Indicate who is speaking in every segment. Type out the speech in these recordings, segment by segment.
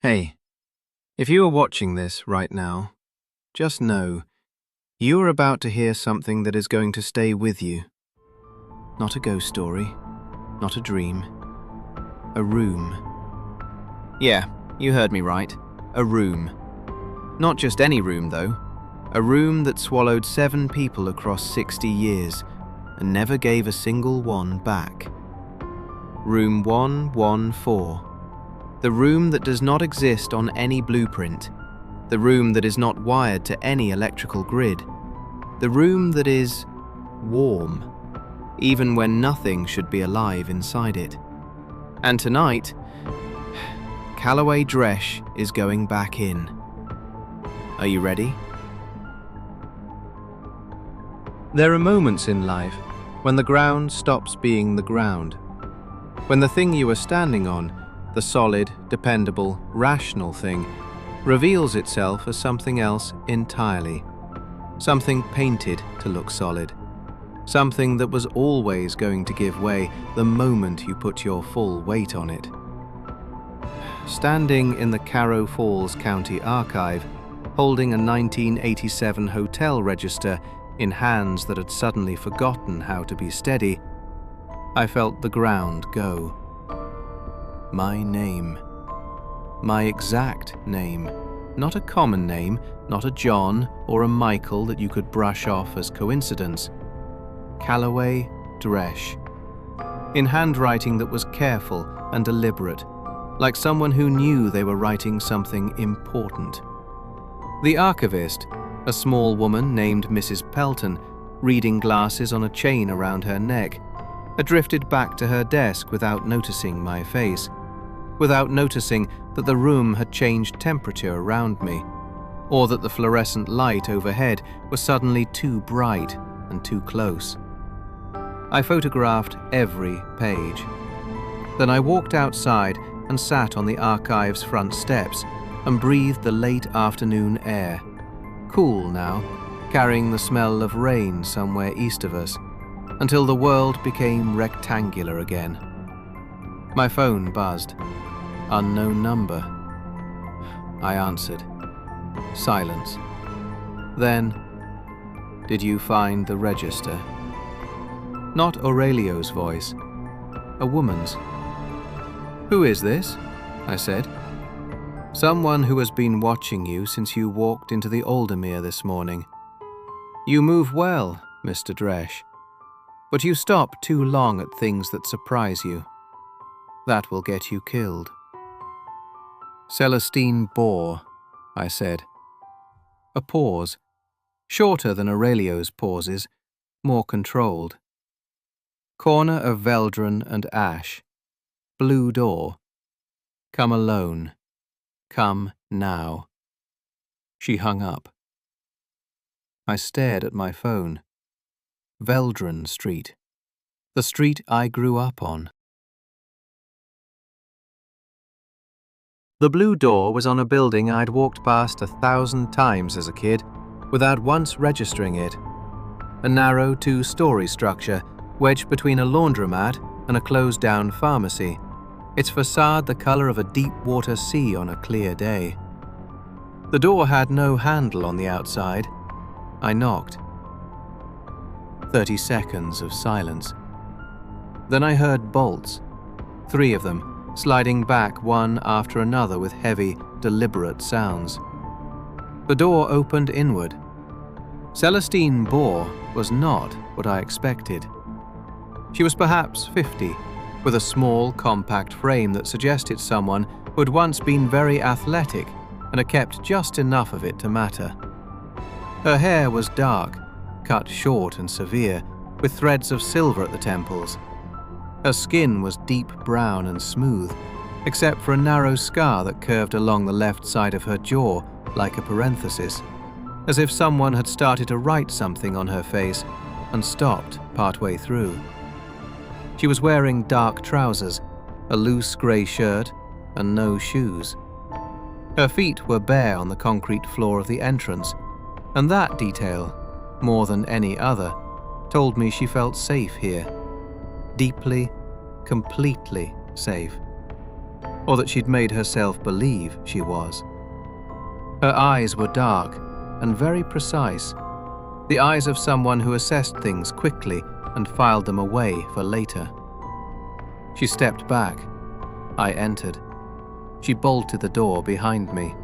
Speaker 1: Hey, if you are watching this right now, just know you are about to hear something that is going to stay with you. Not a ghost story, not a dream, a room. Yeah, you heard me right, a room. Not just any room though, a room that swallowed 7 people across 60 years and never gave a single one back. Room 114. The room that does not exist on any blueprint. The room that is not wired to any electrical grid. The room that is warm, even when nothing should be alive inside it. And tonight, Calloway Dresh is going back in. Are you ready? There are moments in life when the ground stops being the ground. When the thing you are standing on, the solid, dependable, rational thing, reveals itself as something else entirely. Something painted to look solid. Something that was always going to give way the moment you put your full weight on it. Standing in the Carrow Falls County Archive, holding a 1987 hotel register in hands that had suddenly forgotten how to be steady, I felt the ground go. My name. My exact name. Not a common name, not a John or a Michael that you could brush off as coincidence. Calloway Dresh. In handwriting that was careful and deliberate, like someone who knew they were writing something important. The archivist, a small woman named Mrs. Pelton, reading glasses on a chain around her neck, had drifted back to her desk without noticing my face, without noticing that the room had changed temperature around me, or that the fluorescent light overhead was suddenly too bright and too close. I photographed every page. Then I walked outside and sat on the archive's front steps and breathed the late afternoon air, cool now, carrying the smell of rain somewhere east of us, until the world became rectangular again. My phone buzzed. Unknown number. I answered. Silence. Then, did you find the register? Not Aurelio's voice. A woman's. Who is this? I said. Someone who has been watching you since you walked into the Aldermere this morning. You move well, Mr. Dresh. But you stop too long at things that surprise you. That will get you killed. Celestine bore, I said. A pause, shorter than Aurelio's pauses, more controlled. Corner of Veldren and ash. Blue door. Come alone. Come now. She hung up. I stared at my phone. Veldren Street. The street I grew up on. The blue door was on a building I'd walked past 1,000 times as a kid, without once registering it. A narrow 2-story structure, wedged between a laundromat and a closed-down pharmacy, its facade the color of a deep-water sea on a clear day. The door had no handle on the outside. I knocked. 30 seconds of silence. Then I heard bolts, 3 of them, sliding back one after another with heavy, deliberate sounds. The door opened inward. Celestine Bohr was not what I expected. She was perhaps 50, with a small, compact frame that suggested someone who had once been very athletic and had kept just enough of it to matter. Her hair was dark, cut short and severe, with threads of silver at the temples. Her skin was deep brown and smooth, except for a narrow scar that curved along the left side of her jaw like a parenthesis, as if someone had started to write something on her face and stopped partway through. She was wearing dark trousers, a loose grey shirt, and no shoes. Her feet were bare on the concrete floor of the entrance, and that detail, more than any other, told me she felt safe here. Deeply, completely safe. or that she'd made herself believe she was. Her eyes were dark and very precise, the eyes of someone who assessed things quickly and filed them away for later. She stepped back. I entered. She bolted the door behind me,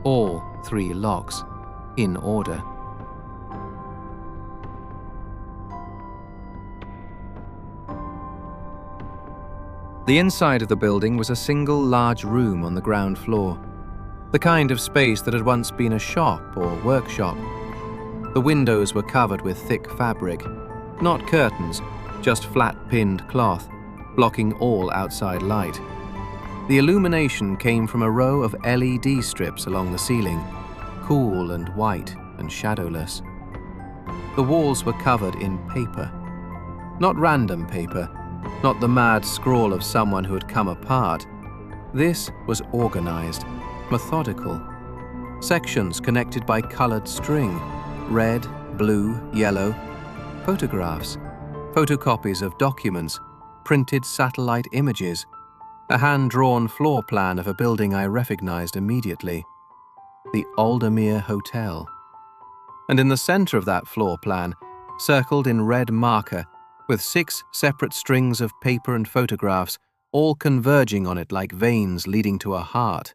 Speaker 1: all 3 locks, in order. The inside of the building was a single large room on the ground floor, the kind of space that had once been a shop or workshop. The windows were covered with thick fabric, not curtains, just flat-pinned cloth, blocking all outside light. The illumination came from a row of LED strips along the ceiling, cool and white and shadowless. The walls were covered in paper. Not random paper, not the mad scrawl of someone who had come apart. This was organized, methodical. Sections connected by colored string, red, blue, yellow. Photographs, photocopies of documents, printed satellite images, a hand-drawn floor plan of a building I recognized immediately, the Aldermere Hotel. And in the center of that floor plan, circled in red marker, with 6 separate strings of paper and photographs, all converging on it like veins leading to a heart.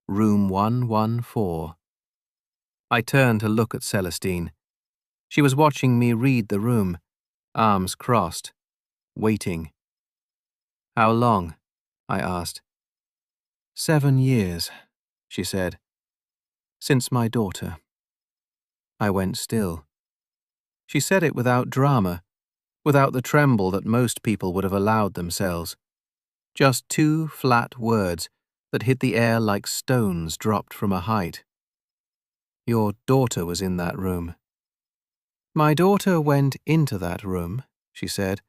Speaker 1: Room 114. I turned to look at Celestine. She was watching me read the room, arms crossed, waiting. "How long?" I asked. 7 years, she said. "Since my daughter." I went still. She said it without drama, without the tremble that most people would have allowed themselves. Just 2 flat words that hit the air like stones dropped from a height. "Your daughter was in that room." "My daughter went into that room," she said,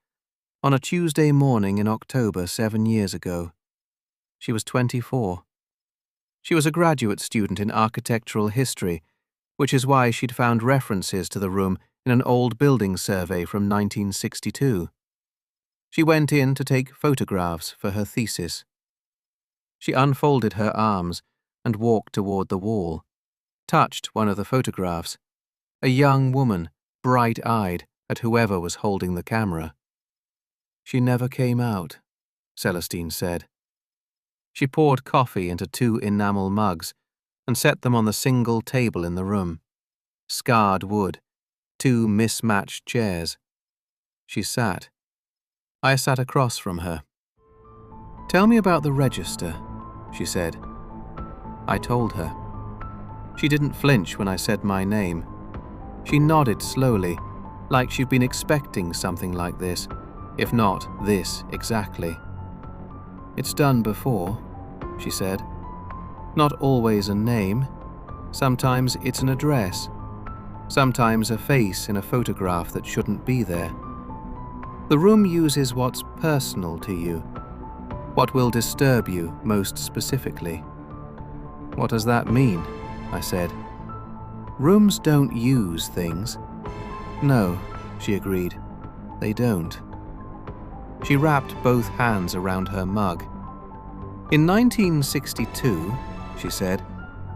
Speaker 1: "on a Tuesday morning in October 7 years ago. She was 24. She was a graduate student in architectural history, which is why she'd found references to the room in an old building survey from 1962. She went in to take photographs for her thesis." She unfolded her arms and walked toward the wall, touched one of the photographs, a young woman, bright-eyed at whoever was holding the camera. "She never came out," Celestine said. She poured coffee into 2 enamel mugs and set them on the single table in the room. Scarred wood, 2 mismatched chairs. She sat. I sat across from her. "Tell me about the register," she said. I told her. She didn't flinch when I said my name. She nodded slowly, like she'd been expecting something like this, if not this exactly. "It's done before," she said. "Not always a name. Sometimes it's an address. Sometimes a face in a photograph that shouldn't be there. The room uses what's personal to you, what will disturb you most specifically." "What does that mean?" I said. "Rooms don't use things." "No," she agreed. "They don't." She wrapped both hands around her mug. "In 1962, she said,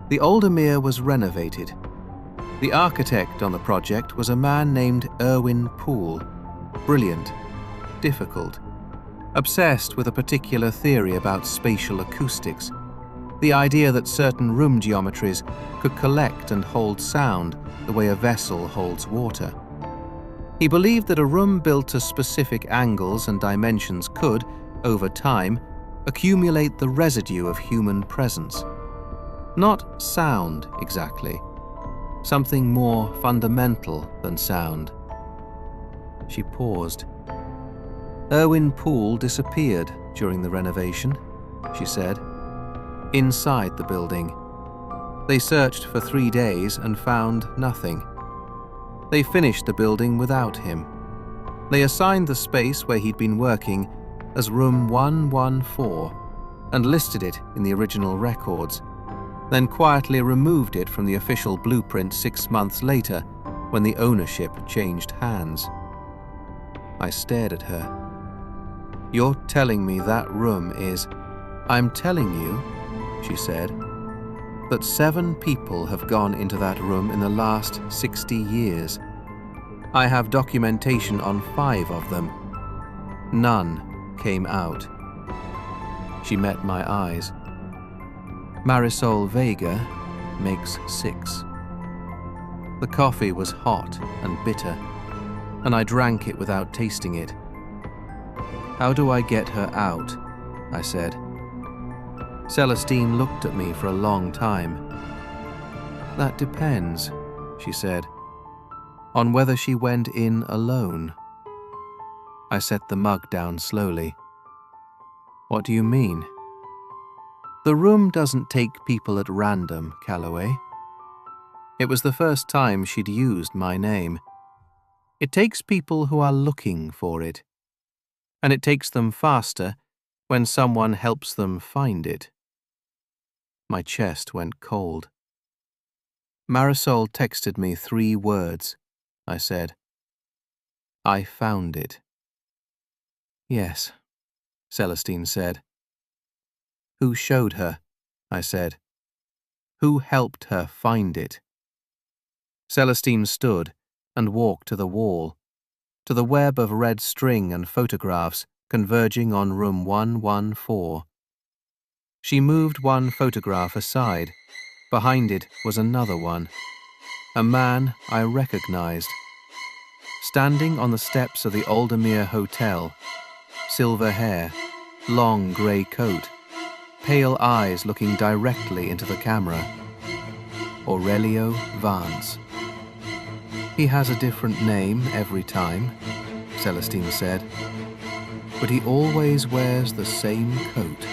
Speaker 1: the Aldermere was renovated. The architect on the project was a man named Erwin Poole. Brilliant, difficult, obsessed with a particular theory about spatial acoustics, the idea that certain room geometries could collect and hold sound the way a vessel holds water. He believed that a room built to specific angles and dimensions could, over time, accumulate the residue of human presence. Not sound, exactly. Something more fundamental than sound." She paused. "Erwin Poole disappeared during the renovation," she said. "Inside the building. They searched for 3 days and found nothing. They finished the building without him. They assigned the space where he'd been working as room 114 and listed it in the original records, then quietly removed it from the official blueprint 6 months later when the ownership changed hands." I stared at her. "You're telling me that room is..." I'm telling you, she said, that 7 people have gone into that room in the last 60 years. I have documentation on 5 of them. None came out. She met my eyes. Marisol Vega makes 6. The coffee was hot and bitter, and I drank it without tasting it. How do I get her out? I said. Celestine looked at me for a long time. That depends, she said, on whether she went in alone. I set the mug down slowly. What do you mean? The room doesn't take people at random, Calloway. It was the first time she'd used my name. It takes people who are looking for it, and it takes them faster when someone helps them find it. My chest went cold. Marisol texted me 3 words, I said. I found it. Yes, Celestine said. Who showed her? I said. Who helped her find it? Celestine stood and walked to the wall, to the web of red string and photographs converging on room 114. She moved one photograph aside. Behind it was another one. A man I recognized. Standing on the steps of the Aldermere Hotel, silver hair, long grey coat, pale eyes looking directly into the camera. Aurelio Vance. He has a different name every time, Celestine said, but he always wears the same coat.